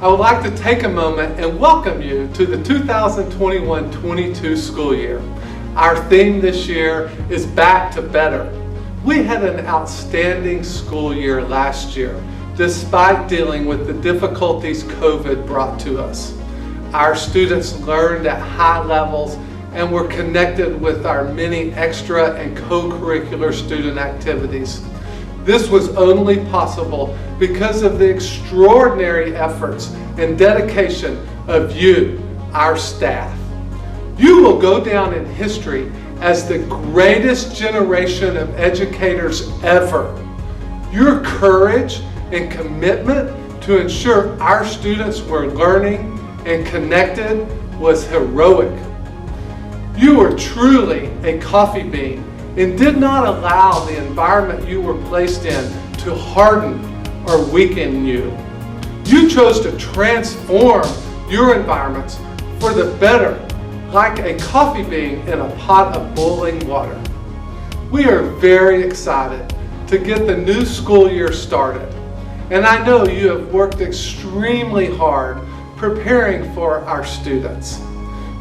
I would like to take a moment and welcome you to the 2021-22 school year. Our theme this year is Back to Better. We had an outstanding school year last year, despite dealing with the difficulties COVID brought to us. Our students learned at high levels and were connected with our many extra and co-curricular student activities. This was only possible because of the extraordinary efforts and dedication of you, our staff. You will go down in history as the greatest generation of educators ever. Your courage and commitment to ensure our students were learning and connected was heroic. You were truly a coffee bean and did not allow the environment you were placed in to harden or weaken you. You chose to transform your environments for the better, like a coffee bean in a pot of boiling water. We are very excited to get the new school year started, and I know you have worked extremely hard preparing for our students.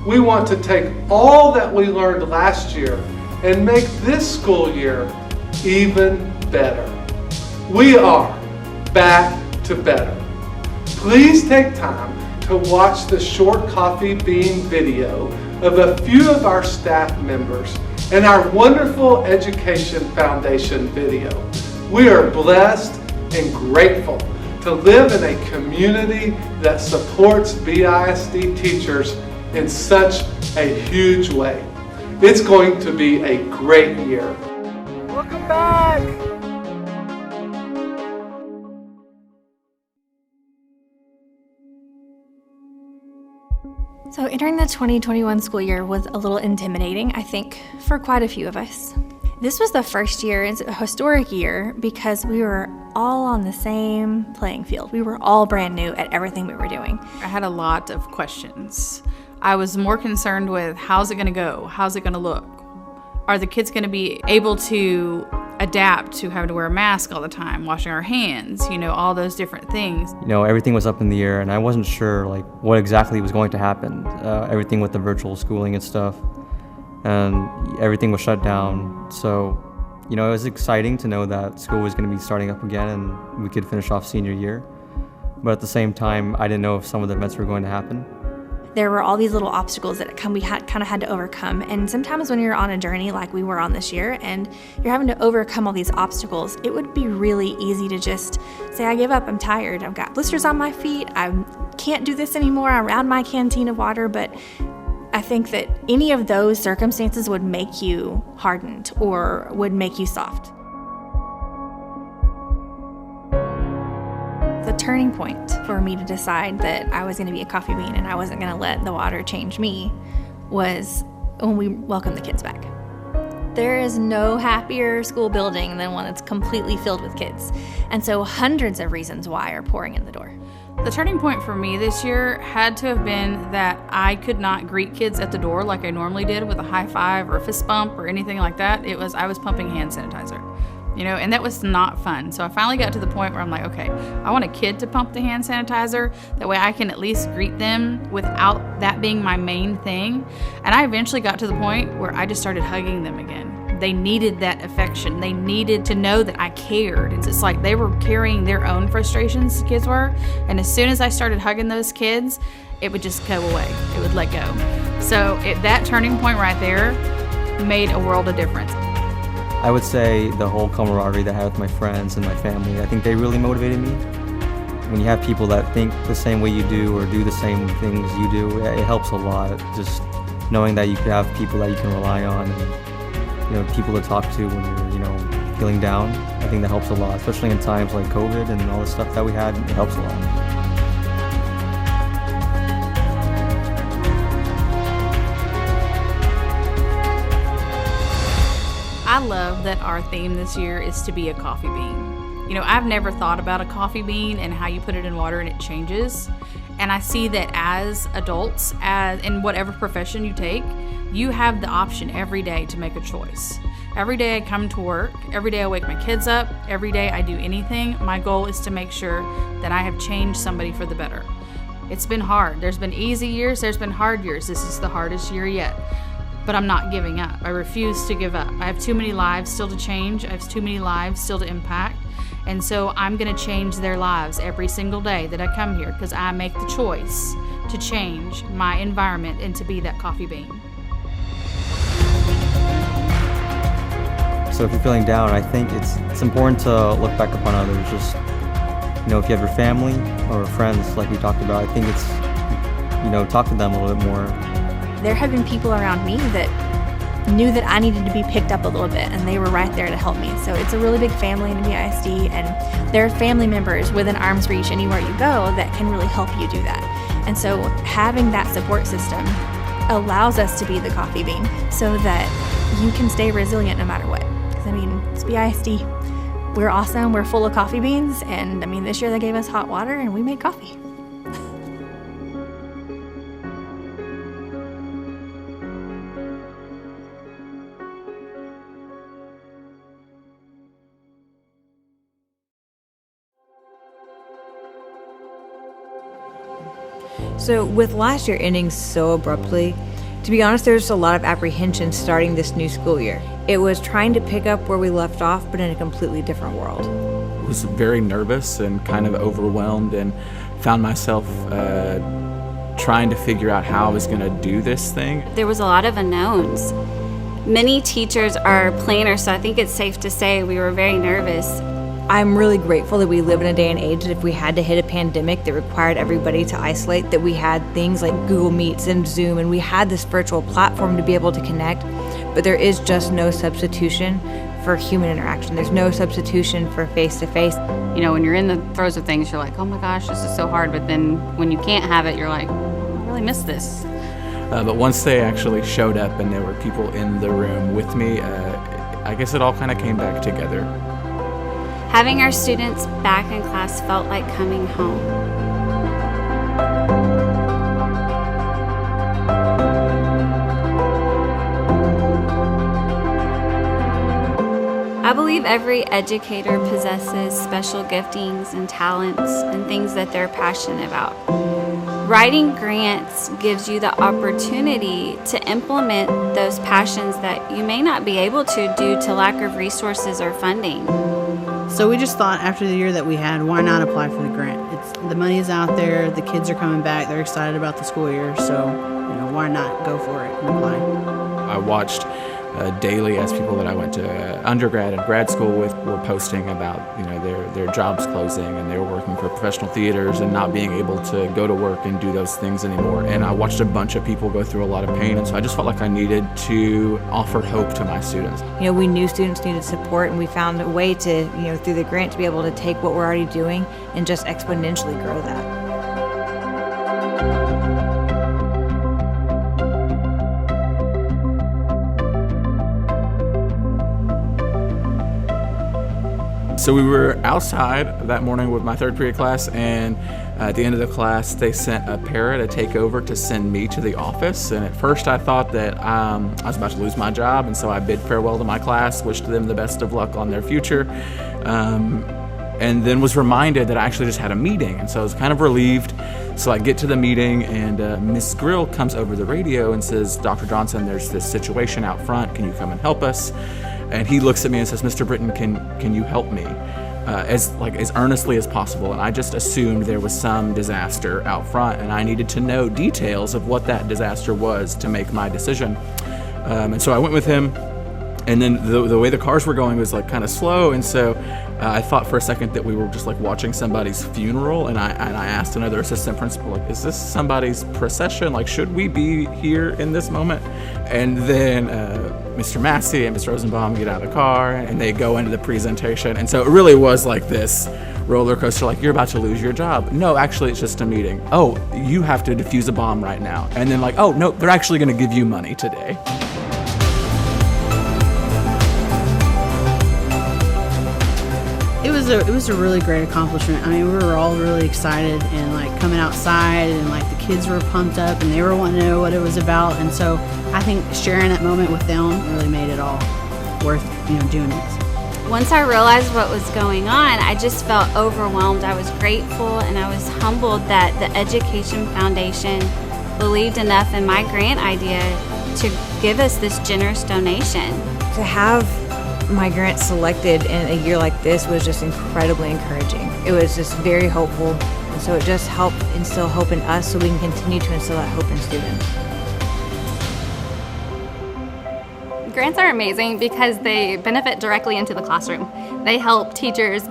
We want to take all that we learned last year and make this school year even better. We are back to better. Please take time to watch the short coffee bean video of a few of our staff members and our wonderful Education Foundation video. We are blessed and grateful to live in a community that supports BISD teachers in such a huge way. It's going to be a great year. Welcome back! So entering the 2021 school year was a little intimidating, I think, for quite a few of us. This was the first year, it's a historic year, because we were all on the same playing field. We were all brand new at everything we were doing. I had a lot of questions. I was more concerned with how's it gonna go? How's it gonna look? Are the kids gonna be able to adapt to having to wear a mask all the time, washing our hands, all those different things? Everything was up in the air and I wasn't sure what exactly was going to happen. Everything with the virtual schooling and stuff, and everything was shut down. So, it was exciting to know that school was gonna be starting up again and we could finish off senior year. But at the same time, I didn't know if some of the events were going to happen. There were all these little obstacles that we kind of had to overcome. And sometimes when you're on a journey like we were on this year and you're having to overcome all these obstacles, it would be really easy to just say, I give up, I'm tired, I've got blisters on my feet, I can't do this anymore, I'm out of my canteen of water. But I think that any of those circumstances would make you hardened or would make you soft. The turning point for me to decide that I was going to be a coffee bean and I wasn't going to let the water change me was when we welcomed the kids back. There is no happier school building than one that's completely filled with kids. And so hundreds of reasons why are pouring in the door. The turning point for me this year had to have been that I could not greet kids at the door like I normally did with a high five or a fist bump or anything like that. I was pumping hand sanitizer. And that was not fun. So I finally got to the point where I'm like, okay, I want a kid to pump the hand sanitizer. That way I can at least greet them without that being my main thing. And I eventually got to the point where I just started hugging them again. They needed that affection. They needed to know that I cared. It's like they were carrying their own frustrations, the kids were. And as soon as I started hugging those kids, it would just go away. It would let go. So that turning point right there made a world of difference. I would say the whole camaraderie that I had with my friends and my family, I think they really motivated me. When you have people that think the same way you do or do the same things you do, it helps a lot. Just knowing that you can have people that you can rely on and people to talk to when you're feeling down. I think that helps a lot, especially in times like COVID and all the stuff that we had. It helps a lot. I love that our theme this year is to be a coffee bean. I've never thought about a coffee bean and how you put it in water and it changes. And I see that as adults, in whatever profession you take, You have the option every day to make a choice. Every day I come to work, every day I wake my kids up, every day I do anything, my goal is to make sure that I have changed somebody for the better. It's been hard. There's been easy years, there's been hard years. This is the hardest year yet. But I'm not giving up. I refuse to give up. I have too many lives still to change. I have too many lives still to impact. And so I'm gonna change their lives every single day that I come here, because I make the choice to change my environment and to be that coffee bean. So if you're feeling down, I think it's important to look back upon others. Just, if you have your family or friends, like we talked about, I think it's, talk to them a little bit more. There have been people around me that knew that I needed to be picked up a little bit, and they were right there to help me. So it's a really big family in BISD, and there are family members within arm's reach anywhere you go that can really help you do that. And so having that support system allows us to be the coffee bean so that you can stay resilient no matter what. It's BISD. We're awesome. We're full of coffee beans. And this year they gave us hot water and we made coffee. So with last year ending so abruptly, to be honest, there's a lot of apprehension starting this new school year. It was trying to pick up where we left off, but in a completely different world. I was very nervous and kind of overwhelmed, and found myself trying to figure out how I was going to do this thing. There was a lot of unknowns. Many teachers are planners, so I think it's safe to say we were very nervous. I'm really grateful that we live in a day and age that if we had to hit a pandemic that required everybody to isolate, that we had things like Google Meets and Zoom, and we had this virtual platform to be able to connect. But there is just no substitution for human interaction. There's no substitution for face-to-face. When you're in the throes of things, you're like, oh my gosh, this is so hard. But then when you can't have it, you're like, I really miss this. But once they actually showed up and there were people in the room with me, I guess it all kind of came back together. Having our students back in class felt like coming home. I believe every educator possesses special giftings and talents and things that they're passionate about. Writing grants gives you the opportunity to implement those passions that you may not be able to due to lack of resources or funding. So we just thought after the year that we had, why not apply for the grant? The money is out there, the kids are coming back, they're excited about the school year, so why not go for it and apply? I watched daily as people that I went to undergrad and grad school with were posting about their jobs closing, and they were working for professional theaters and not being able to go to work and do those things anymore. And I watched a bunch of people go through a lot of pain, and so I just felt like I needed to offer hope to my students. We knew students needed support, and we found a way to, through the grant, to be able to take what we're already doing and just exponentially grow that. So we were outside that morning with my third period class, and at the end of the class, they sent a para to take over to send me to the office. And at first I thought that I was about to lose my job, and so I bid farewell to my class, wished them the best of luck on their future, and then was reminded that I actually just had a meeting. And so I was kind of relieved. So I get to the meeting, and Miss Grill comes over the radio and says, Dr. Johnson, there's this situation out front. Can you come and help us? And he looks at me and says, Mr. Britton, can you help me? As earnestly as possible. And I just assumed there was some disaster out front, and I needed to know details of what that disaster was to make my decision. And so I went with him, and then the way the cars were going was kind of slow, and so I thought for a second that we were just watching somebody's funeral, and I asked another assistant principal, is this somebody's procession? Should we be here in this moment? And then Mr. Massey and Ms. Rosenbaum get out of the car, and they go into the presentation. And so it really was this roller coaster, you're about to lose your job. No, actually, it's just a meeting. Oh, you have to defuse a bomb right now. And then oh, no, they're actually going to give you money today. It was was a really great accomplishment. I mean, we were all really excited and like coming outside, and like the kids were pumped up and they were wanting to know what it was about. And so I think sharing that moment with them really made it all worth, doing it. Once I realized what was going on, I just felt overwhelmed. I was grateful and I was humbled that the Education Foundation believed enough in my grant idea to give us this generous donation. To have my grant selected in a year like this was just incredibly encouraging. It was just very hopeful, and so it just helped instill hope in us so we can continue to instill that hope in students. Grants are amazing because they benefit directly into the classroom. They help teachers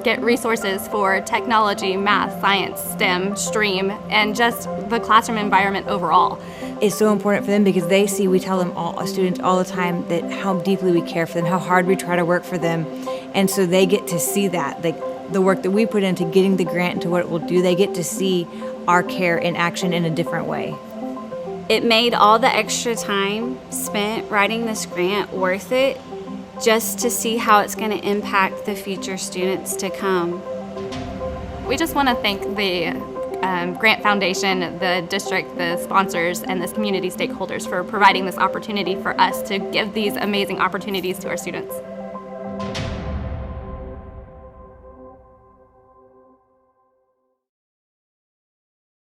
get resources for technology, math, science, STEM, STREAM, and just the classroom environment overall. It's so important for them because we tell them students all the time that how deeply we care for them, how hard we try to work for them. And so they get to see that, the work that we put into getting the grant into what it will do, they get to see our care in action in a different way. It made all the extra time spent writing this grant worth it, just to see how it's going to impact the future students to come. We just want to thank the Grant Foundation, the district, the sponsors, and the community stakeholders for providing this opportunity for us to give these amazing opportunities to our students.